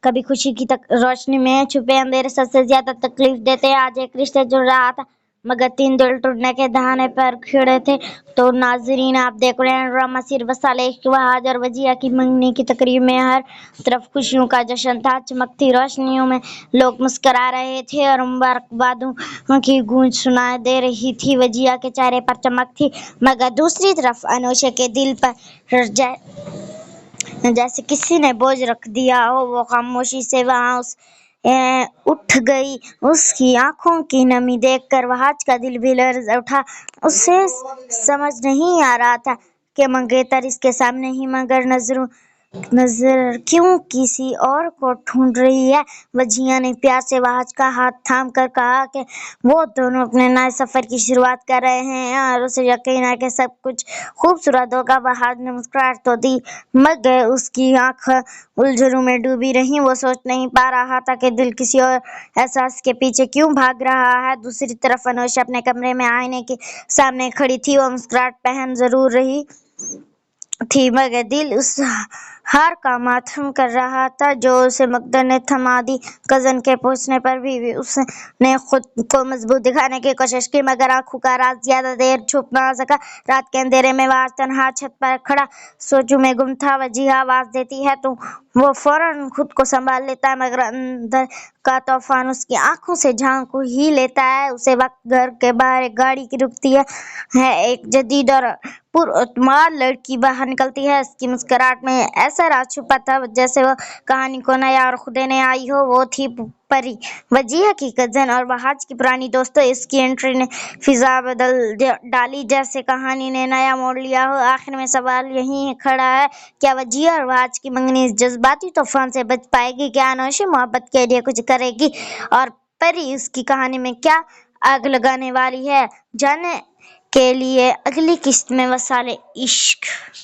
کبھی خوشی کی روشنی میں چھپے اندھیرے سب سے زیادہ تکلیف دیتے ہیں۔ آج ایک رشتہ جڑ رہا تھا مگر 3 دل ٹوٹنے کے دہانے پر کھڑے تھے۔ تو ناظرین، آپ دیکھ رہے ہیں ڈرامہ سیریز وصال عشق وحاج اور وجیہہ کی منگنی کی تقریب میں ہر طرف خوشیوں کا جشن تھا۔ چمکتی روشنیوں میں لوگ مسکرا رہے تھے اور مبارکبادوں کی گونج سنائی دے رہی تھی۔ وجیہہ کے چہرے پر چمک تھی مگر دوسری طرف انوشا کے دل پر جیسے کسی نے بوجھ رکھ دیا ہو۔ وہ خاموشی سے وہاں اٹھ گئی۔ اس کی آنکھوں کی نمی دیکھ کر وحاج کا دل بھی لرز اٹھا۔ اسے سمجھ نہیں آ رہا تھا کہ منگیتر اس کے سامنے ہی مگر نظر کیوں کسی اور کو ڈھونڈ رہی ہے۔ وجیہہ نے پیار سے وحاج کا ہاتھ تھام کر کہا کہ وہ دونوں اپنے نئے سفر کی شروعات کر رہے ہیں اور اسے یقین ہے کہ سب کچھ خوبصورت ہوگا۔ وحاج نے مسکراہٹ تو دی مگر اس کی آنکھیں الجھنوں میں ڈوبی رہیں۔ وہ سوچ نہیں پا رہا تھا کہ دل کسی اور احساس کے پیچھے کیوں بھاگ رہا ہے۔ دوسری طرف انوشا اپنے کمرے میں آئینے کے سامنے کھڑی تھی۔ وہ مسکراہٹ پہن ضرور رہی تھی مگر دل اس ہار کا ماتم کر رہا تھا جو اسے مقدر نے تھما دی۔ کزن کے پوچھنے پر بھی اس نے خود کو مضبوط دکھانے کی کوشش کی مگر آنکھوں کا راز زیادہ دیر چھپ نہ سکا۔ رات کے اندھیرے میں وحاج تنہا چھت پر کھڑا سوچوں میں گم تھا۔ وجیہہ آواز دیتی ہے تو وہ فوراً خود کو سنبھال لیتا ہے مگر اندر کا طوفان اس کی آنکھوں سے جھانک ہی لیتا ہے۔ اسی وقت گھر کے باہر ایک گاڑی رکتی ہے۔ ایک جدید اور پراعتماد لڑکی باہر نکلتی ہے۔ اس کی مسکراہٹ میں ایسا راز چھپا تھا جیسے وہ کہانی کو نیا رخ دینے آئی ہو۔ وہ تھی پری، وجیہہ کی کزن اور وحاج کی پرانی دوست۔ اس کی انٹری نے فضا بدل ڈالی جیسے کہانی نے نیا موڑ لیا ہو۔ آخر میں سوال یہی کھڑا ہے، کیا وجیہہ اور وحاج کی منگنی اس جذباتی طوفان سے بچ پائے گی؟ کیا انوشا محبت کے لیے کچھ کرے گی اور پری اس کی کہانی میں کیا آگ لگانے والی ہے؟ جاننے کے لیے اگلی قسط میں وصال عشق